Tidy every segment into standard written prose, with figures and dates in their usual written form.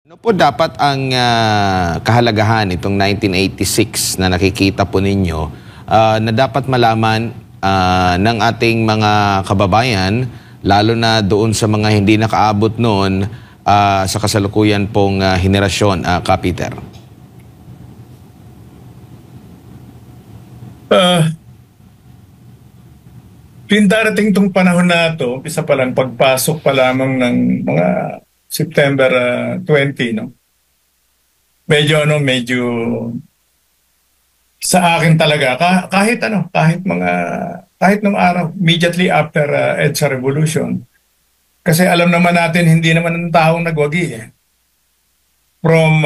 Ano po dapat ang kahalagahan itong 1986 na nakikita po ninyo na dapat malaman ng ating mga kababayan, lalo na doon sa mga hindi nakaabot noon sa kasalukuyan pong henerasyon, Ka Peter? Darating tong panahon na to, isa pa lang pagpasok pa lamang ng mga September 20, no? Medyo sa akin talaga kahit nung araw immediately after EDSA Revolution, kasi alam naman natin hindi naman ang taong nagwagi eh. From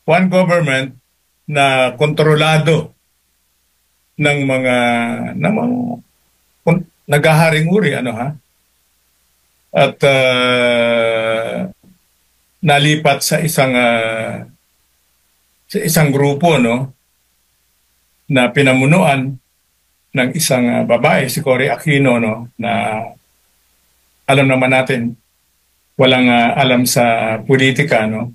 one government na kontrolado ng mga naghaharing uri at nalipat sa isang grupo, no, na pinamunuan ng isang babae, si Cory Aquino, no, na alam naman natin walang alam sa politika, no.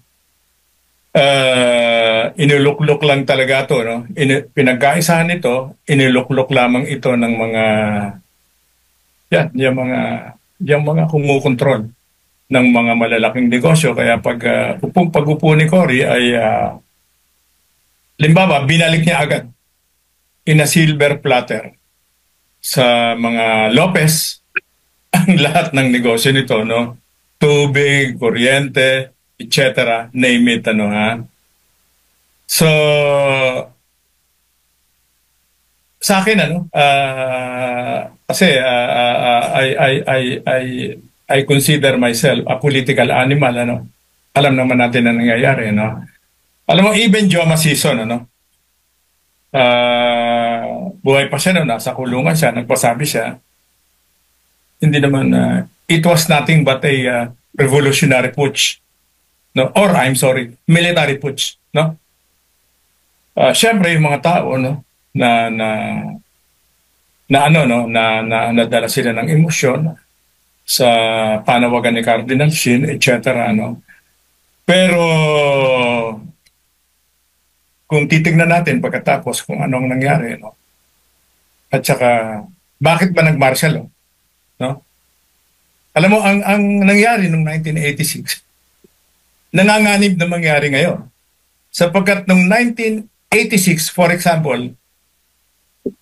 Inuluklok lang talaga to, no. Pinagkaisahan ito, inuluklok lamang ito ng mga yung mga kumukontrol ng mga malalaking negosyo. Kaya pag-upo ni Cory ay limbawa, binalik niya agad in a silver platter sa mga Lopez ang lahat ng negosyo nito, no? Tubig, kuryente, etc. Name it, So, sa akin, kasi I consider myself a political animal, Alam naman natin na nangyayari, Alam mo, even Joma Sison, buhay pa siya, nasa kulungan siya, nagpasabi siya, hindi naman, it was nothing but a revolutionary putsch, no? Or, I'm sorry, military putsch, no? Siyempre, yung mga tao, na nadala sila ng emosyon sa panawagan ni Cardinal Sin, etc., Pero kung titignan natin pagkatapos kung anong nangyari, at saka bakit ba nag-martial, no? Alam mo, ang nangyari noong 1986, nanganganib na mangyari ngayon. Sapagkat noong 1986, for example,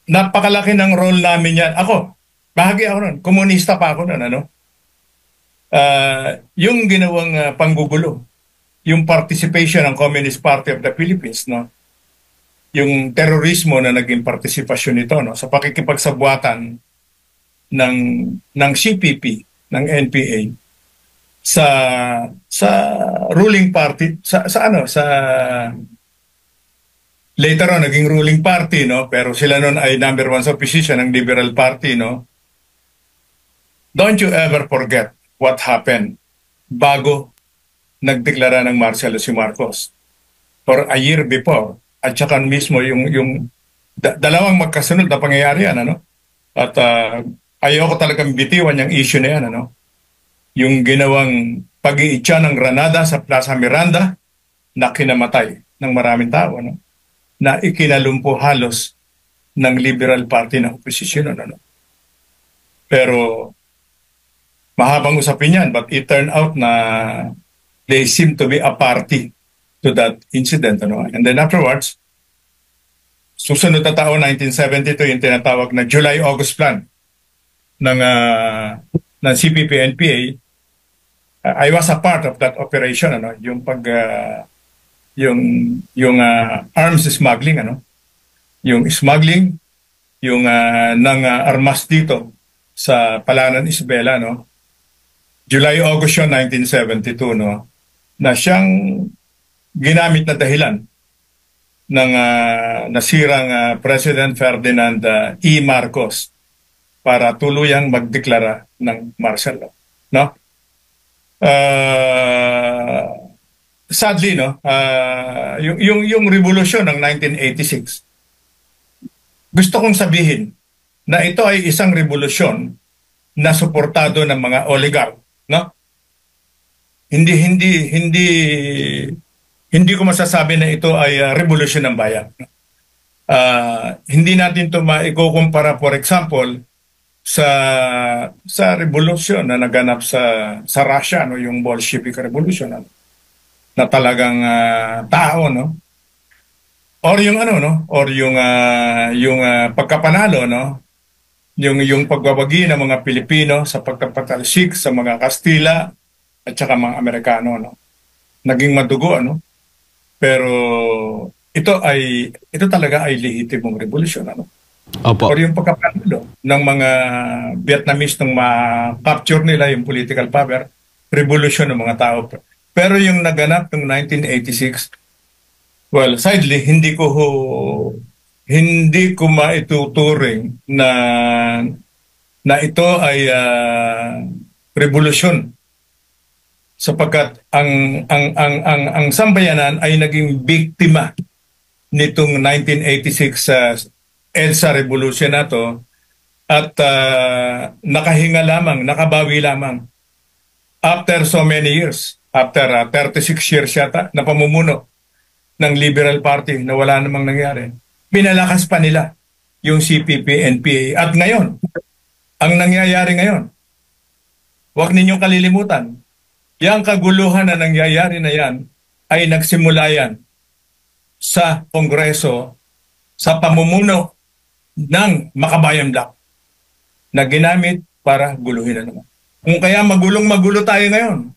napakalaki ng role namin yan. Bahagi ako nun. Komunista pa ako nun, yung ginawang panggugulo, yung participation ng Communist Party of the Philippines, yung terorismo na naging partisipasyon nito, sa pakikipagsabwatan ng CPP, ng NPA, sa ruling party, sa later on, naging ruling party, pero sila noon ay number one sa opposition ng Liberal Party, Don't you ever forget what happened bago nagdeklara ng martial si Marcos. For a year before, at saka mismo yung dalawang magkasunod na pangyayari yan, At ayoko talagang bitiwan yung issue na yan, Yung ginawang pag-iitsa ng granada sa Plaza Miranda na kinamatay ng maraming tao, na ikinalumpo halos ng Liberal Party ng oposisyon, Pero mahabang usapin yan, but it turned out na they seem to be a party to that incident, And then afterwards, susunod na taon, 1972, yung tinatawag na July-August Plan ng CPP-NPA. I was a part of that operation, yung yung arms smuggling, yung smuggling, yung ng armas dito sa Palanan, Isabela, July-August yun, 1972, na siyang ginamit na dahilan ng nasirang President Ferdinand E. Marcos para tuluyang magdeklara ng martial law, Sadly, yung revolusyon ng 1986, gusto kong sabihin na ito ay isang revolusyon na suportado ng mga oligarch, no? Hindi hindi hindi hindi ko masasabi na ito ay revolusyon ng bayan. Hindi natin ito maikukumpara, for example, sa revolusyon na naganap sa Russia, no, yung Bolshevik Revolution, na talagang tao, no, or yung ano, no, or yung pagkapanalo, no, yung pagbabagi ng mga Pilipino sa pagkapatalsik sa mga Kastila at saka mga Amerikano, no, naging madugo, no, pero ito talaga ay lehitimong revolusyon, ano. Opo. Or yung pagkapanalo ng mga Vietnamese nung ma-capture nila yung political power, revolution ng mga tao. Pero yung naganap ng 1986, well, sadly, hindi ko maituturing na ito ay revolusyon, sapagkat ang sambayanan ay naging biktima nitong 1986 EDSA Revolution na to, at nakahinga lamang, nakabawi lamang after so many years, after 36 years yata na pamumuno ng Liberal Party na wala namang nangyari. Pinalakas pa nila yung CPP, NPA. At ngayon, ang nangyayari ngayon, huwag ninyong kalilimutan, yung kaguluhan na nangyayari na yan ay nagsimula yan sa Kongreso sa pamumuno ng Makabayan Black na ginamit para guluhin na naman. Kung kaya magulong-magulo tayo ngayon,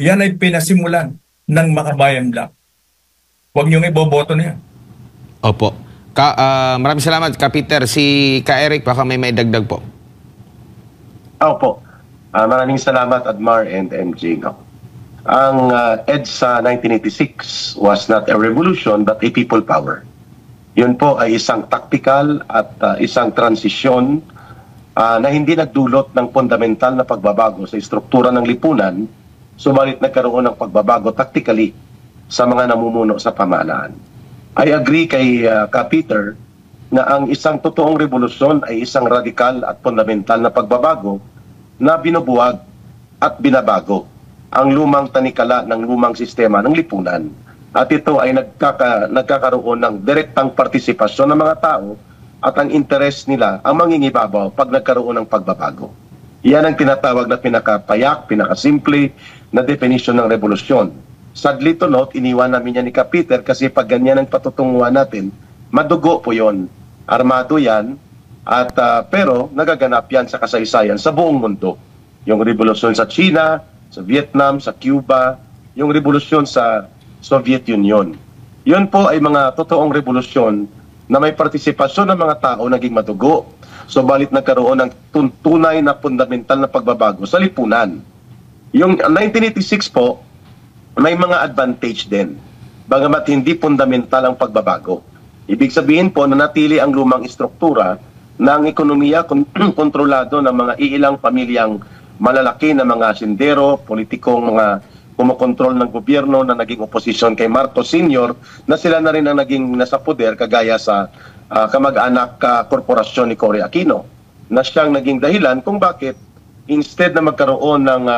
yan ay pinasimulan ng Makabayan Black. Huwag niyong iboboto niya. Opo. Maraming salamat, Ka Peter. Si Ka Eric, baka may dagdag po. Opo. Maraming salamat, Admar and MJ. No? Ang EDSA 1986 was not a revolution but a people power. Yun po ay isang tactical at isang transisyon na hindi nagdulot ng fundamental na pagbabago sa istruktura ng lipunan, subalit nagkaroon ng pagbabago tactically sa mga namumuno sa pamahalaan. I agree kay Ka Peter na ang isang totoong revolusyon ay isang radikal at fundamental na pagbabago na binubuwag at binabago ang lumang tanikala ng lumang sistema ng lipunan. At ito ay nagkakaroon ng direktang partisipasyon ng mga tao at ang interes nila ang mangingibabaw pag nagkaroon ng pagbabago. Yan ang tinatawag na pinakapayak, pinakasimple na definition ng revolusyon. Sadly to note, iniwan namin yan ni Ka Peter kasi pag ganyan ang patutunguhan natin, madugo po yon, armado yan, at pero nagaganap yan sa kasaysayan sa buong mundo. Yung revolusyon sa China, sa Vietnam, sa Cuba, yung revolusyon sa Soviet Union. Yun po ay mga totoong revolusyon na may partisipasyon ng mga tao naging madugo, subalit nagkaroon ng tunay na fundamental na pagbabago sa lipunan. Yung 1986 po, may mga advantage din, bagamat hindi fundamental ang pagbabago. Ibig sabihin po na natili ang lumang istruktura ng ekonomiya kontrolado ng mga iilang pamilyang malalaki na mga sindero, politikong mga kumokontrol ng gobyerno na naging oposisyon kay Marcos Sr. na sila na rin ang naging nasa poder kagaya sa kamag-anak korporasyon ni Cory Aquino na siyang naging dahilan kung bakit instead na magkaroon ng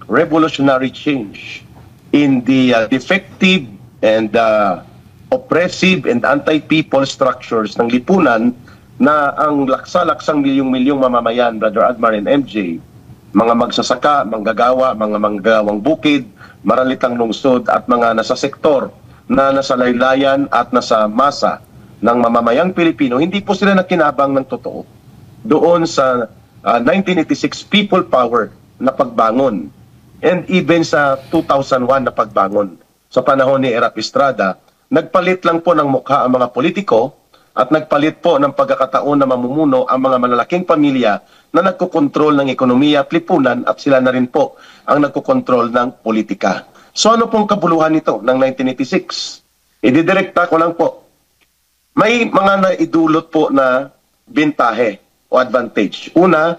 revolutionary change in the defective and oppressive and anti-people structures ng lipunan na ang laksa-laksang milyong-milyong mamamayan, Brother Admar and MJ, mga magsasaka, manggagawa, mga manggagawang bukid, maralitang lungsod at mga nasa sektor na nasa laylayan at nasa masa ng mamamayang Pilipino, hindi po sila nakinabang ng totoo doon sa 1986 people power na pagbangon and even sa 2001 na pagbangon. Sa panahon ni Erap Estrada, nagpalit lang po ng mukha ang mga politiko at nagpalit po ng pagkakataon na mamumuno ang mga malalaking pamilya na nagkokontrol ng ekonomiya at lipunan at sila na rin po ang nagkokontrol ng politika. So ano pong kabuluhan nito ng 1986? Ididirekta ko lang po. May mga naidulot po na bintahe o advantage. Una,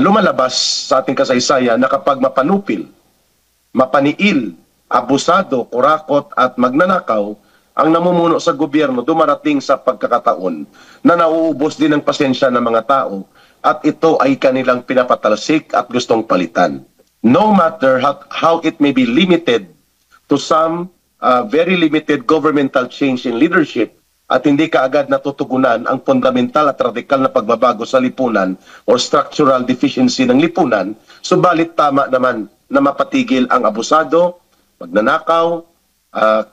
lumalabas sa ating kasaysayan na kapag mapanupil, mapaniil, abusado, kurakot at magnanakaw ang namumuno sa gobyerno dumarating sa pagkakataon na nauubos din ang pasensya ng mga tao at ito ay kanilang pinapatalsik at gustong palitan. No matter how it may be limited to some very limited governmental change in leadership at hindi kaagad natutugunan ang fundamental at radikal na pagbabago sa lipunan o structural deficiency ng lipunan, subalit tama naman na mapatigil ang abusado, magnanakaw,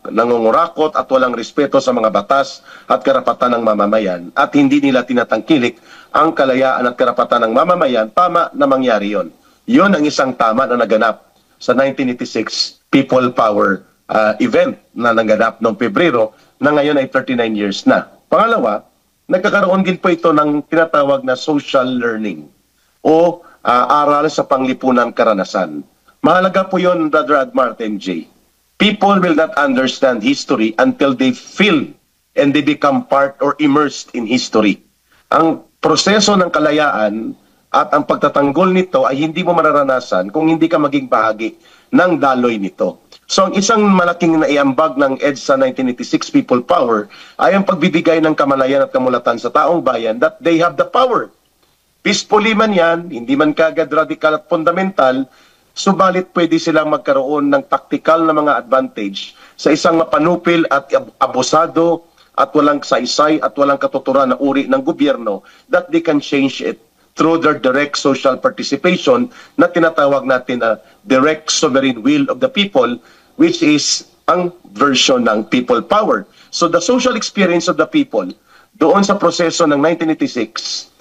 nangungurakot at walang respeto sa mga batas at karapatan ng mamamayan at hindi nila tinatangkilik ang kalayaan at karapatan ng mamamayan, tama na mangyari yon. Yon ang isang tama na naganap sa 1986 People Power event na naganap noong Pebrero na ngayon ay 39 years na. Pangalawa, nagkakaroon din po ito ng tinatawag na social learning o aral sa panglipunan karanasan. Mahalaga po yon, Brother Agmar at MJ. People will not understand history until they feel and they become part or immersed in history. Ang proseso ng kalayaan at ang pagtatanggol nito ay hindi mo mararanasan kung hindi ka maging bahagi ng daloy nito. So ang isang malaking naiambag ng EDSA 1986 People Power ay ang pagbibigay ng kamalayan at kamulatan sa taong bayan that they have the power. Peacefully man yan, hindi man kagad radical at fundamental, subalit pwede silang magkaroon ng taktikal na mga advantage sa isang mapanupil at abusado at walang saysay at walang katuturan na uri ng gobyerno that they can change it through their direct social participation na tinatawag natin na direct sovereign will of the people, which is ang version ng people power. So the social experience of the people doon sa proseso ng 1986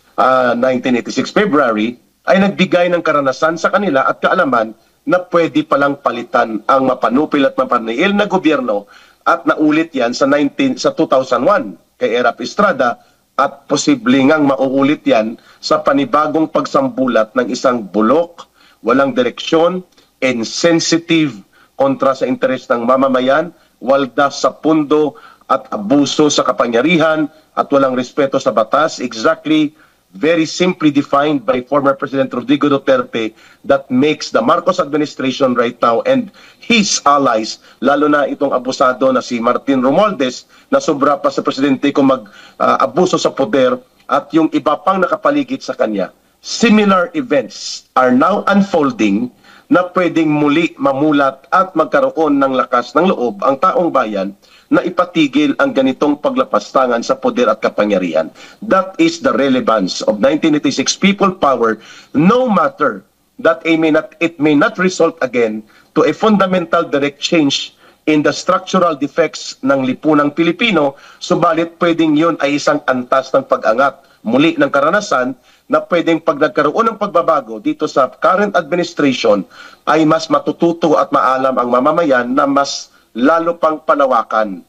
February ay nagbigay ng karanasan sa kanila at kaalaman na pwede palang palitan ang mapanupil at mapanail na gobyerno at naulit yan sa 2001 kay Erap Estrada at posible ngang mauulit yan sa panibagong pagsambulat ng isang bulok, walang direksyon, insensitive kontra sa interes ng mamamayan, waldas sa pundo at abuso sa kapangyarihan at walang respeto sa batas, exactly very simply defined by former President Rodrigo Duterte that makes the Marcos administration right now and his allies, lalo na itong abusado na si Martin Romualdez na sobra pa sa presidente kung mag-abuso sa poder at yung iba pang nakapaligid sa kanya. Similar events are now unfolding na pwedeng muli mamulat at magkaroon ng lakas ng loob ang taong bayan na ipatigil ang ganitong paglapastangan sa poder at kapangyarihan. That is the relevance of 1986 People Power, no matter that it may not result again to a fundamental direct change in the structural defects ng lipunang Pilipino, subalit pwedeng yun ay isang antas ng pag-angat muli ng karanasan na pwedeng pag nagkaroon ng pagbabago dito sa current administration ay mas matututo at maalam ang mamamayan na mas lalo pang palawakin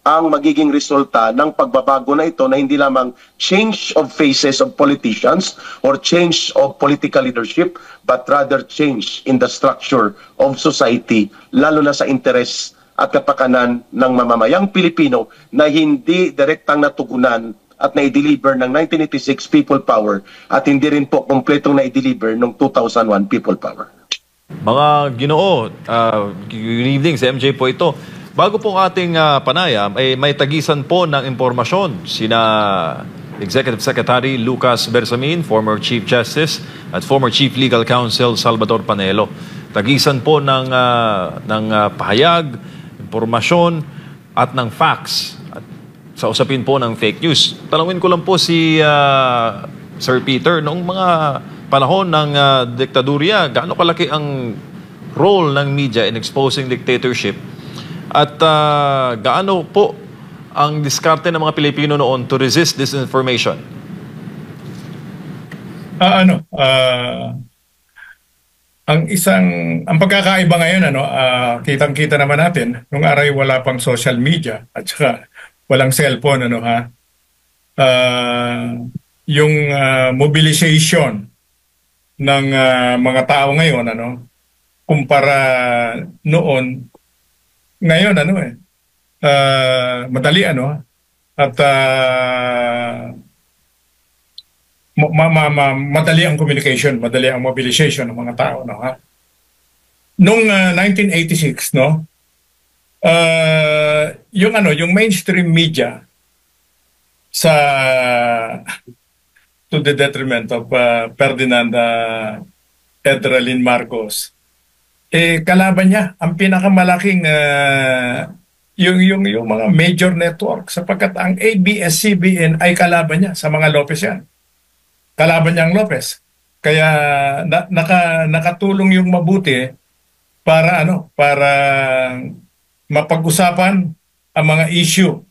ang magiging resulta ng pagbabago na ito na hindi lamang change of faces of politicians or change of political leadership but rather change in the structure of society, lalo na sa interes at kapakanan ng mamamayang Pilipino na hindi direktang natugunan at na-deliver ng 1986 People Power at hindi rin po kompletong na-deliver ng 2001 People Power. Mga Ginoo, good evening, si MJ po ito. Bago po ating panayam, may tagisan po ng impormasyon sina Executive Secretary Lucas Bersamin, former Chief Justice, at former Chief Legal Counsel Salvador Panelo. Tagisan po ng pahayag, impormasyon at ng facts at sa usapin po ng fake news. Talangin ko lang po si Sir Peter, noong mga panahon ng diktadurya, gaano kalaki ang role ng media in exposing dictatorship at gaano po ang diskarte ng mga Pilipino noon to resist disinformation? Ang pagkakaiba ngayon, kitang-kita naman natin, nung aray wala pang social media at saka walang cellphone, yung mobilization ng mga tao ngayon, kumpara noon, ngayon, madali, at madali ang communication, madali ang mobilization ng mga tao, Noong 1986, Yung yung mainstream media sa to the detriment of Ferdinand Edralin Marcos, kalaban niya ang pinakamalaking yung mga major network, sapagkat ang ABS-CBN ay kalaban niya sa mga Lopez yan. Kalaban niya ang Lopez. Kaya nakatulong yung mabuti para para mapag-usapan ang mga issue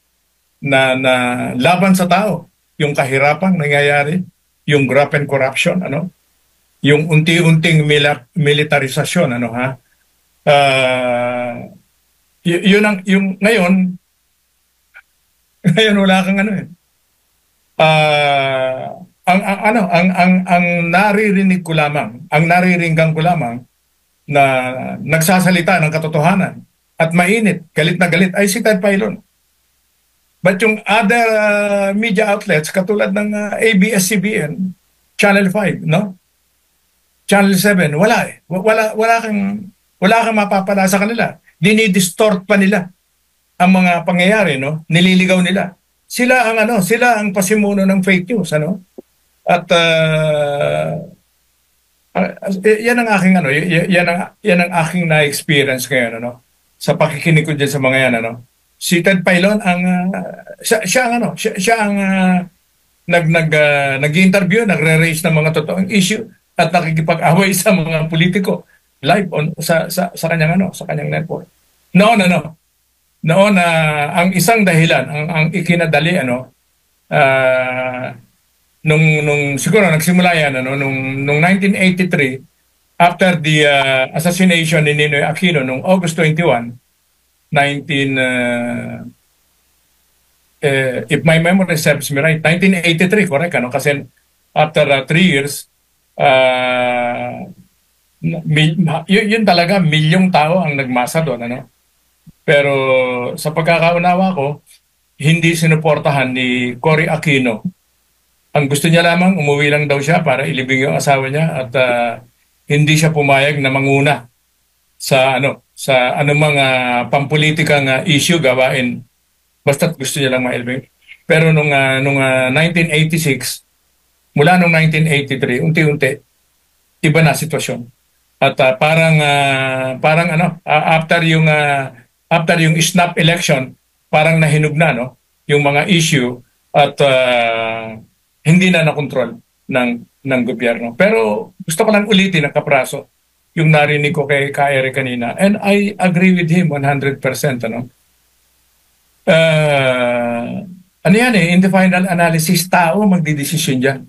na laban sa tao, yung kahirapang nangyayari, yung graft and corruption, yung unti-unting militarisasyon, yun ang yung ngayon wala kang ang naririnig ko lamang, ang nariringgan ko lamang na nagsasalita ng katotohanan at mainit, galit na galit ay si Ted Filon. But yung other media outlets katulad ng ABS-CBN, Channel 5, Channel 7, wala eh. Wala kang mapapala sa kanila. Dinidistort pa nila ang mga pangyayari, nililigaw nila. Sila ang pasimuno ng fake news, At yan ang aking yan ang aking na-experience ngayon, sa pakikinig ko diyan sa mga yan, Si Ted Filon siya ang nag-interview, nagre-raise ng mga totoong issue at nakikipag-away sa mga politiko live sa kanyang network. Noon ang isang dahilan, ang ikinadali nung siguro nagsimula yan nung 1983, after the assassination ni Ninoy Aquino nung August 21, if my memory serves me right, 1983, correct, kasi after 3 years, yun talaga, milyong tao ang nagmasa doon, Pero sa pagkakaunawa ko, hindi sinuportahan ni Cory Aquino. Ang gusto niya lamang, umuwi lang daw siya para ilibing yung asawa niya at hindi siya pumayag na manguna sa anumang pampulitikang issue gawain, basta't gusto niya lang mailibing. Pero nung 1986, mula nung 1983, unti-unti iba na sitwasyon. At after yung snap election, parang nahinog na yung mga issue at hindi na nakontrol ng gobyerno. Pero gusto ko lang ulitin ang kapraso yung narinig ko kay Eric kanina, and I agree with him 100%. Yan in the final analysis, tao magdidesisyon dyan.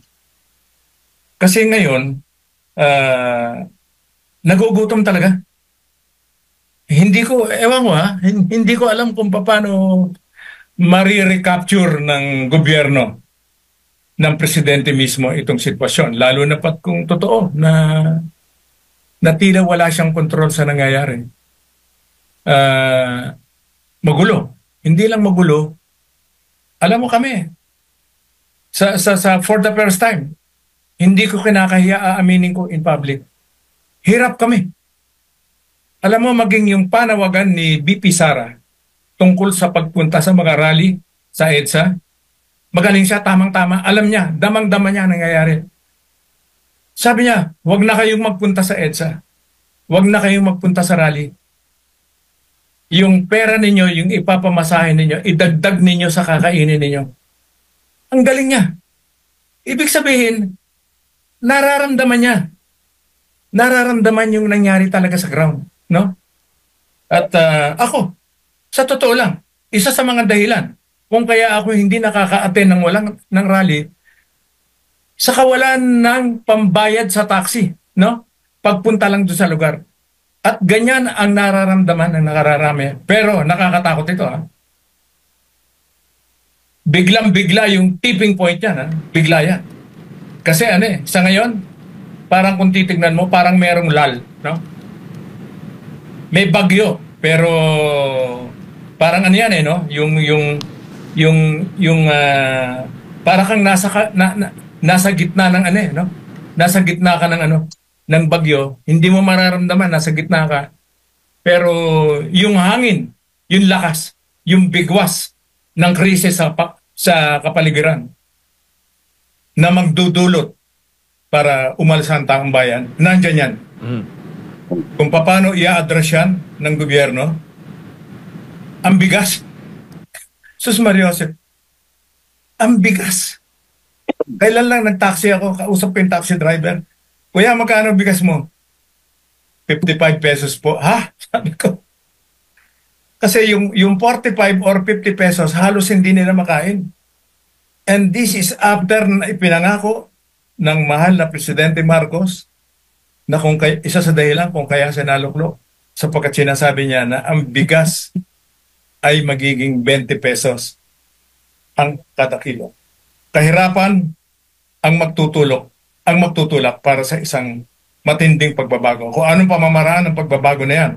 Kasi ngayon, nagugutom talaga. Hindi ko alam kung paano marirecapture ng gobyerno ng presidente mismo itong sitwasyon. Lalo na pat kung totoo na tila wala siyang kontrol sa nangyayari. Magulo. Hindi lang magulo. Alam mo kami, for the first time, hindi ko kinakahiya, aaminin ko in public. Hirap kami. Alam mo, maging yung panawagan ni BP Sara tungkol sa pagpunta sa mga rally sa EDSA, magaling siya, tamang-tama. Alam niya, damang-dama niya nangyayari. Sabi niya, huwag na kayong magpunta sa EDSA. Huwag na kayong magpunta sa rally. Yung pera ninyo, yung ipapamasahin ninyo, idagdag ninyo sa kakainin ninyo. Ang galing niya. Ibig sabihin, nararamdaman niya. Nararamdaman yung nangyari talaga sa ground. At ako, sa totoo lang, isa sa mga dahilan kung kaya ako hindi nakaka-attend ng rally, sa kawalan ng pambayad sa taxi, pagpunta lang doon sa lugar. At ganyan ang nararamdaman ng nakararami. Pero nakakatakot ito. Biglang-bigla yung tipping point yan. Bigla yan. Kasi sa ngayon, parang kung titignan mo, parang merong lull. May bagyo. Pero parang yan yung parang kang nasa gitna ng nasa gitna ka ng bagyo, hindi mo mararamdaman, nasa gitna ka. Pero yung hangin yung lakas, yung bigwas ng krisis sa kapaligiran na magdudulot para umalsa ang taong bayan. Nandyan yan. Mhm. Kung paano i-address yan ng gobyerno, ang bigas. Sus Maria Jose, ang bigas. Kailan lang nag-taxi ako, kausap ko yung taxi driver. Kuya, magkano bigas mo? 55 pesos po. Ha? Sabi ko. Kasi yung 45 or 50 pesos, halos hindi nila makain. And this is after na ipinangako ng mahal na Presidente Marcos na isa sa dahilan kung kaya siya naluklok sapagkat sinasabi niya na ang bigas ay magiging 20 pesos ang kada kilo. Kahirapan ang magtutulak para sa isang matinding pagbabago. Kung anong pamamaraan ng pagbabago na yan,